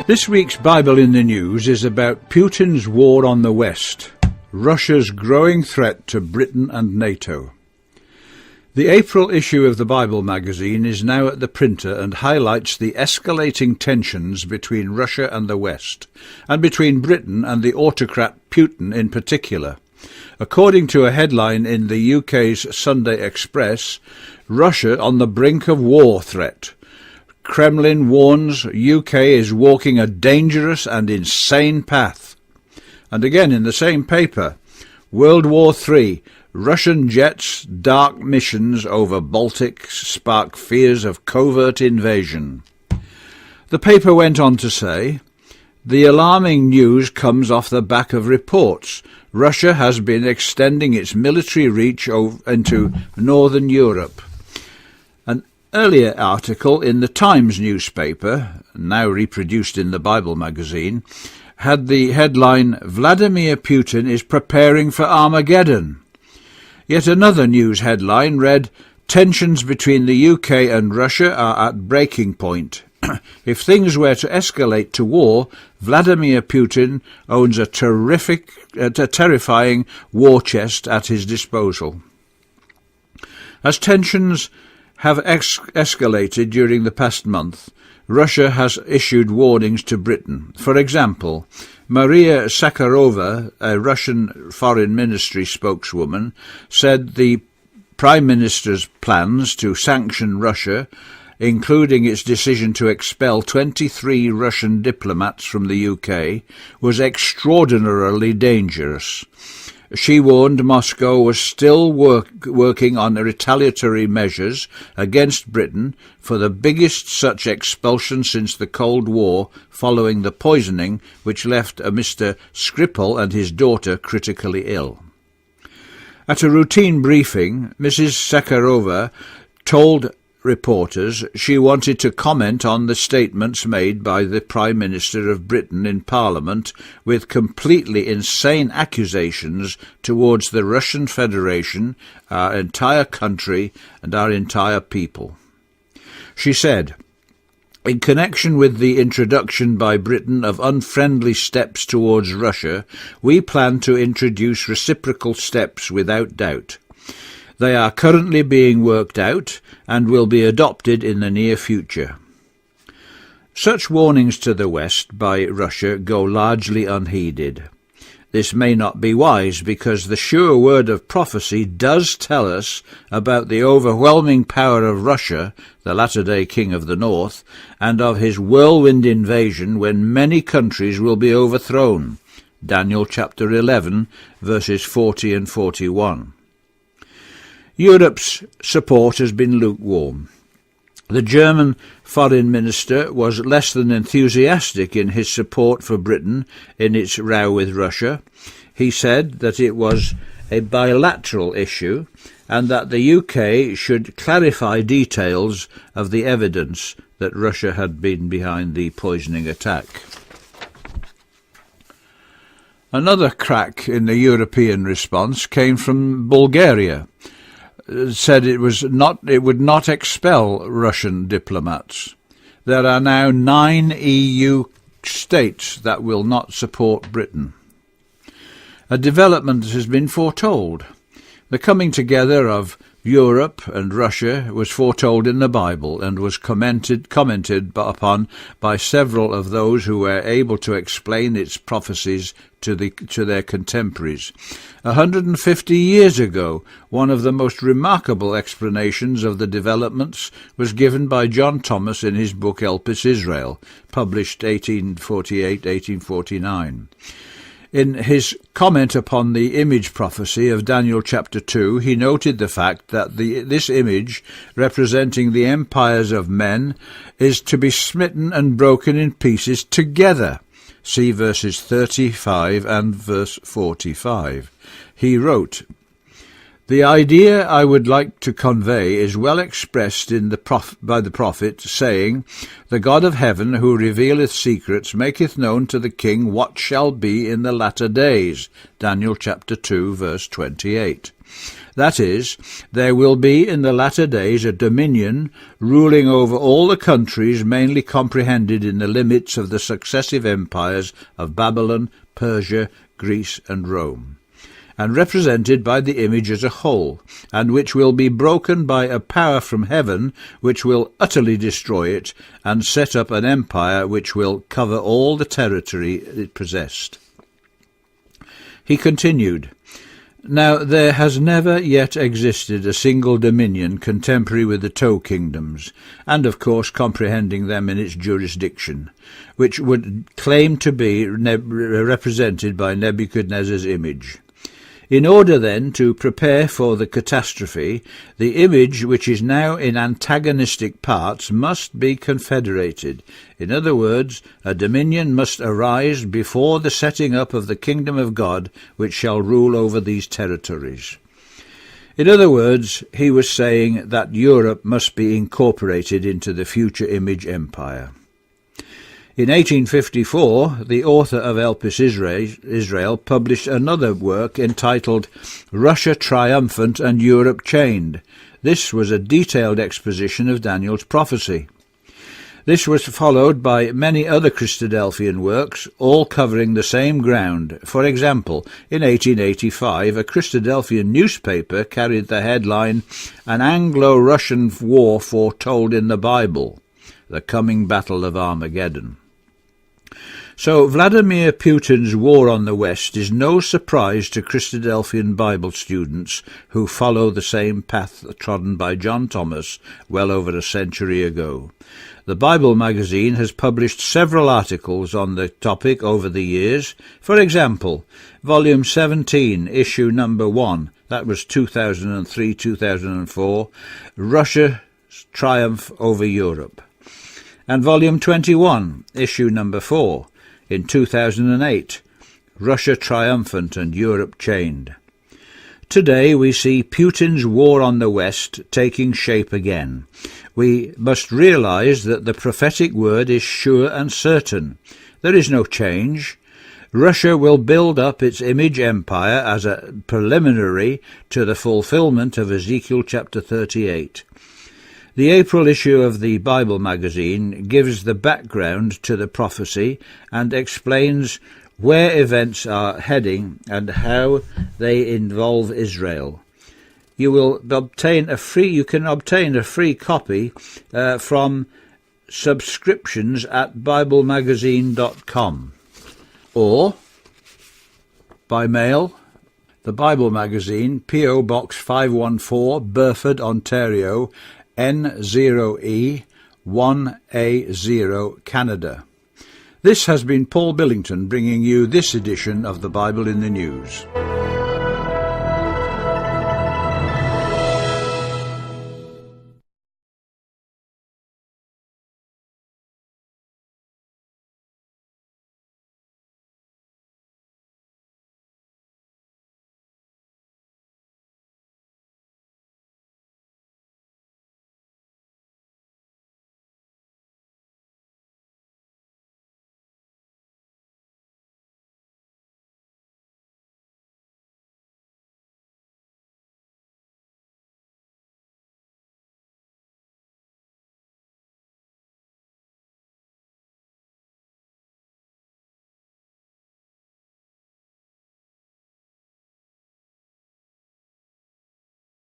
This week's Bible in the News is about Putin's war on the West, Russia's growing threat to Britain and NATO. The April issue of the Bible magazine is now at the printer and highlights the escalating tensions between Russia and the West, and between Britain and the autocrat Putin in particular. According to a headline in the UK's Sunday Express, Russia on the brink of war threat. Kremlin warns UK is walking a dangerous and insane path. And again in the same paper, World War III, Russian jets' dark missions over Baltic spark fears of covert invasion. The paper went on to say, the alarming news comes off the back of reports. Russia has been extending its military reach into northern Europe. An earlier article in the Times newspaper, now reproduced in the Bible magazine, had the headline, Vladimir Putin is preparing for Armageddon. Yet another news headline read, tensions between the UK and Russia are at breaking point. If things were to escalate to war, Vladimir Putin owns a terrifying war chest at his disposal. As tensions have escalated during the past month, Russia has issued warnings to Britain. For example, Maria Zakharova, a Russian Foreign Ministry spokeswoman, said the Prime Minister's plans to sanction Russia, including its decision to expel 23 Russian diplomats from the UK, was extraordinarily dangerous. She warned Moscow was still working on retaliatory measures against Britain for the biggest such expulsion since the Cold War, following the poisoning which left a Mr. Skripal and his daughter critically ill. At a routine briefing, Mrs. Zakharova told reporters she wanted to comment on the statements made by the Prime Minister of Britain in Parliament with completely insane accusations towards the Russian Federation, our entire country and our entire people. She said, in connection with the introduction by Britain of unfriendly steps towards Russia, we plan to introduce reciprocal steps without doubt. They are currently being worked out and will be adopted in the near future. Such warnings to the West by Russia go largely unheeded. This may not be wise because the sure word of prophecy does tell us about the overwhelming power of Russia, the latter-day king of the North, and of his whirlwind invasion when many countries will be overthrown. Daniel chapter 11, verses 40 and 41. Europe's support has been lukewarm. The German foreign minister was less than enthusiastic in his support for Britain in its row with Russia. He said that it was a bilateral issue and that the UK should clarify details of the evidence that Russia had been behind the poisoning attack. Another crack in the European response came from Bulgaria. Said it would not expel Russian diplomats. There are now 9 EU states that will not support Britain. A development has been foretold. The coming together of Europe and Russia was foretold in the Bible and was commented upon by several of those who were able to explain its prophecies to their contemporaries. 150 years ago, one of the most remarkable explanations of the developments was given by John Thomas in his book Elpis Israel, published 1848-1849. In his comment upon the image prophecy of Daniel chapter 2, he noted the fact that this image, representing the empires of men, is to be smitten and broken in pieces together. See verses 35 and verse 45. He wrote, The idea I would like to convey is well expressed by the prophet, saying, "The God of heaven, who revealeth secrets, maketh known to the king what shall be in the latter days." Daniel chapter 2, verse 28. That is, there will be in the latter days a dominion ruling over all the countries mainly comprehended in the limits of the successive empires of Babylon, Persia, Greece, and Rome, and represented by the image as a whole, and which will be broken by a power from heaven which will utterly destroy it and set up an empire which will cover all the territory it possessed. He continued, "Now there has never yet existed a single dominion contemporary with the Toe Kingdoms, and of course comprehending them in its jurisdiction, which would claim to be represented by Nebuchadnezzar's image. In order, then, to prepare for the catastrophe, the image, which is now in antagonistic parts, must be confederated. In other words, a dominion must arise before the setting up of the kingdom of God, which shall rule over these territories." In other words, he was saying that Europe must be incorporated into the future image empire. In 1854, the author of Elpis Israel published another work entitled Russia Triumphant and Europe Chained. This was a detailed exposition of Daniel's prophecy. This was followed by many other Christadelphian works, all covering the same ground. For example, in 1885, a Christadelphian newspaper carried the headline, "An Anglo-Russian War Foretold in the Bible, the Coming Battle of Armageddon." So Vladimir Putin's war on the West is no surprise to Christadelphian Bible students who follow the same path trodden by John Thomas well over a century ago. The Bible magazine has published several articles on the topic over the years. For example, Volume 17, Issue Number 1, that was 2003-2004, Russia's Triumph over Europe. And Volume 21, Issue Number 4, in 2008, Russia Triumphant and Europe Chained. Today we see Putin's war on the West taking shape again. We must realize that the prophetic word is sure and certain. There is no change. Russia will build up its image empire as a preliminary to the fulfillment of Ezekiel chapter 38. The April issue of the Bible magazine gives the background to the prophecy and explains where events are heading and how they involve Israel. You can obtain a free copy from subscriptions at BibleMagazine.com or by mail. The Bible Magazine, P.O. Box 514, Burford, Ontario, N0E 1A0, Canada. This has been Paul Billington bringing you this edition of the Bible in the News.